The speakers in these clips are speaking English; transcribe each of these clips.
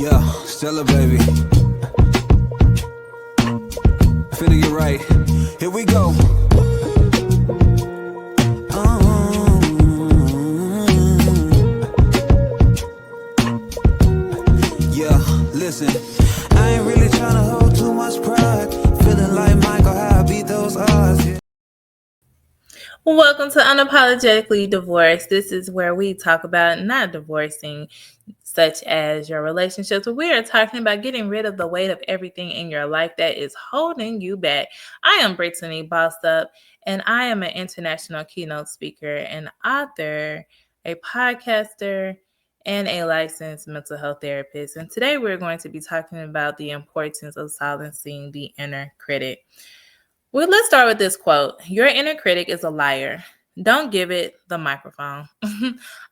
Yeah, Stella, baby. Finna get right. Here we go. Yeah, listen. I ain't really tryna hold too much pride. Feeling like Michael, how I beat those odds. Yeah. Welcome to Unapologetically Divorced. This is where we talk about not divorcing, such as your relationships, but we are talking about getting rid of the weight of everything in your life that is holding you back. I am Brittany Bossed Up, and I am an international keynote speaker, an author, a podcaster, and a licensed mental health therapist. And today we're going to be talking about the importance of silencing the inner critic. Well, let's start with this quote. Your inner critic is a liar. Don't give it the microphone.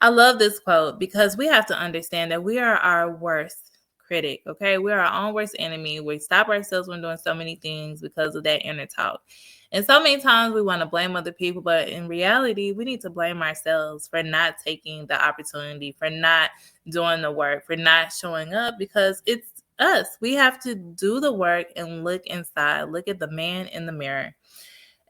I love this quote because we have to understand that we are our worst critic, okay? We're our own worst enemy. We stop ourselves from doing so many things because of that inner talk. And so many times we want to blame other people, but in reality, we need to blame ourselves for not taking the opportunity, for not doing the work, for not showing up because it's us. We have to do the work and look inside, look at the man in the mirror.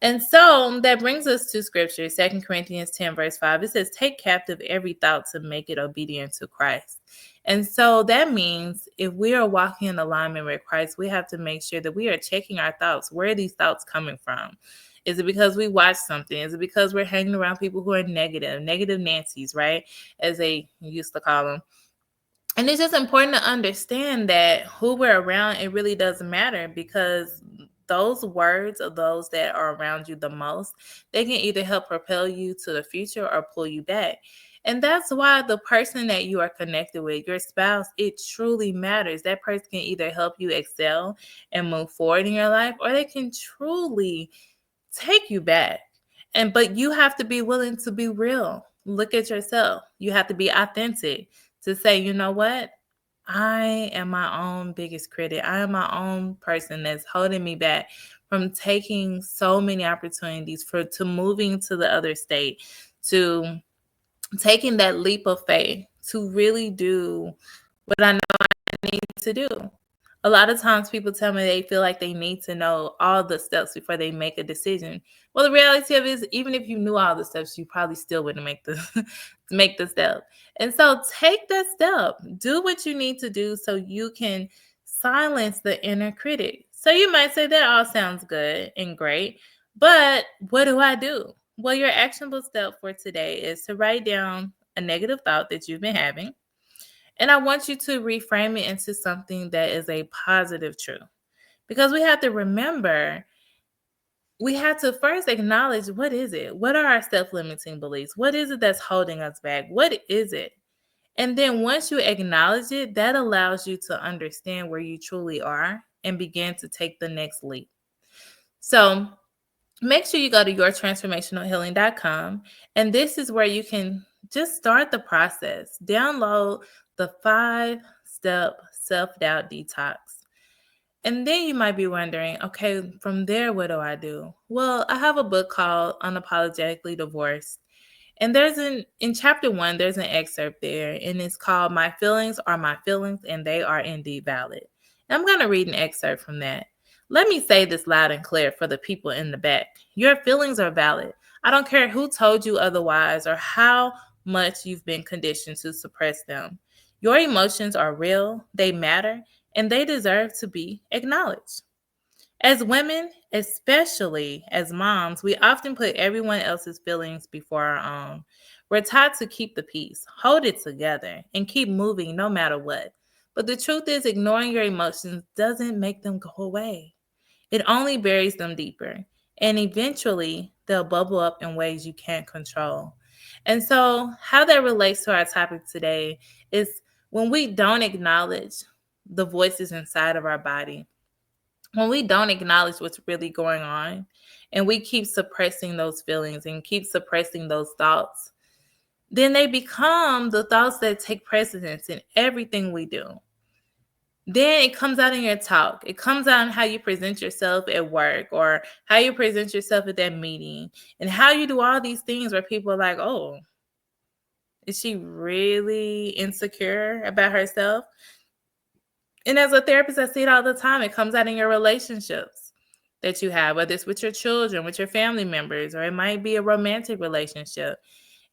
And so that brings us to scripture, 2 Corinthians 10, verse 5. It says, take captive every thought to make it obedient to Christ. And so that means if we are walking in alignment with Christ, we have to make sure that we are checking our thoughts. Where are these thoughts coming from? Is it because we watched something? Is it because we're hanging around people who are negative Nancy's, right? As they used to call them. And it's just important to understand that who we're around, it really doesn't matter because those words of those that are around you the most, they can either help propel you to the future or pull you back. And that's why the person that you are connected with, your spouse, it truly matters. That person can either help you excel and move forward in your life, or they can truly take you back. But you have to be willing to be real. Look at yourself. You have to be authentic to say, you know what? I am my own biggest critic. I am my own person that's holding me back from taking so many opportunities to moving to the other state, to taking that leap of faith, to really do what I know I need to do. A lot of times people tell me they feel like they need to know all the steps before they make a decision. Well, the reality of it is, even if you knew all the steps, you probably still wouldn't make the step. And so take that step. Do what you need to do so you can silence the inner critic. So you might say that all sounds good and great, but what do I do? Well, your actionable step for today is to write down a negative thought that you've been having. And I want you to reframe it into something that is a positive truth. Because we have to remember, we have to first acknowledge what is it? What are our self-limiting beliefs? What is it that's holding us back? What is it? And then once you acknowledge it, that allows you to understand where you truly are and begin to take the next leap. So make sure you go to yourtransformationalhealing.com. And this is where you can just start the process. Download the 5-step self-doubt detox. And then you might be wondering, okay, from there, what do I do? Well, I have a book called Unapologetically Divorced. And in chapter 1, there's an excerpt there, and it's called My Feelings Are My Feelings, and They Are Indeed Valid. And I'm going to read an excerpt from that. Let me say this loud and clear for the people in the back. Your feelings are valid. I don't care who told you otherwise or how much you've been conditioned to suppress them. Your emotions are real, they matter, and they deserve to be acknowledged. As women, especially as moms, we often put everyone else's feelings before our own. We're taught to keep the peace, hold it together, and keep moving no matter what. But the truth is, ignoring your emotions doesn't make them go away. It only buries them deeper. And eventually, they'll bubble up in ways you can't control. And so, how that relates to our topic today is when we don't acknowledge the voices inside of our body, when we don't acknowledge what's really going on, and we keep suppressing those feelings and keep suppressing those thoughts, then they become the thoughts that take precedence in everything we do. Then it comes out in your talk. It comes out in how you present yourself at work or how you present yourself at that meeting and how you do all these things where people are like, oh, is she really insecure about herself? And as a therapist, I see it all the time. It comes out in your relationships that you have, whether it's with your children, with your family members, or it might be a romantic relationship.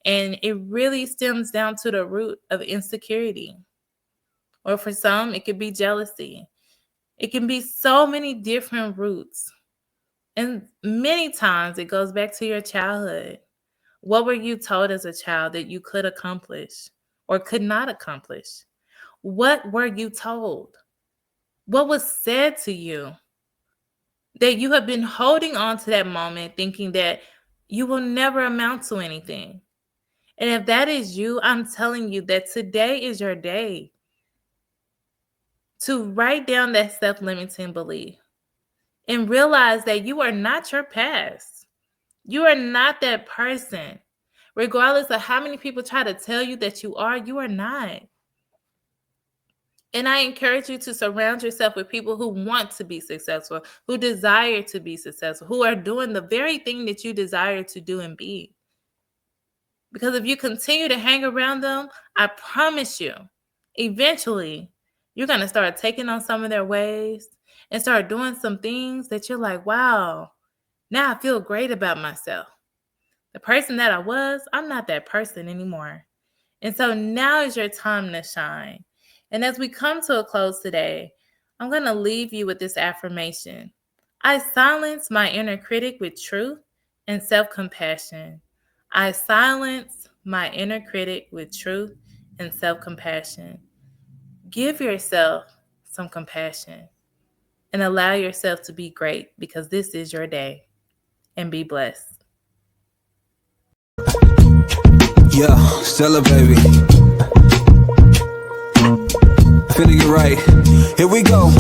And it really stems down to the root of insecurity. Or for some, it could be jealousy. It can be so many different roots. And many times it goes back to your childhood. What were you told as a child that you could accomplish or could not accomplish? What were you told? What was said to you that you have been holding on to that moment thinking that you will never amount to anything? And if that is you, I'm telling you that today is your day to write down that self-limiting belief and realize that you are not your past. You are not that person. Regardless of how many people try to tell you that you are not. And I encourage you to surround yourself with people who want to be successful, who desire to be successful, who are doing the very thing that you desire to do and be. Because if you continue to hang around them, I promise you, eventually, you're going to start taking on some of their ways and start doing some things that you're like, wow, now I feel great about myself. The person that I was, I'm not that person anymore. And so now is your time to shine. And as we come to a close today, I'm going to leave you with this affirmation. I silence my inner critic with truth and self-compassion. I silence my inner critic with truth and self-compassion. Give yourself some compassion and allow yourself to be great because this is your day. And be blessed. Yeah, Stella, baby. Finna get right. Here we go.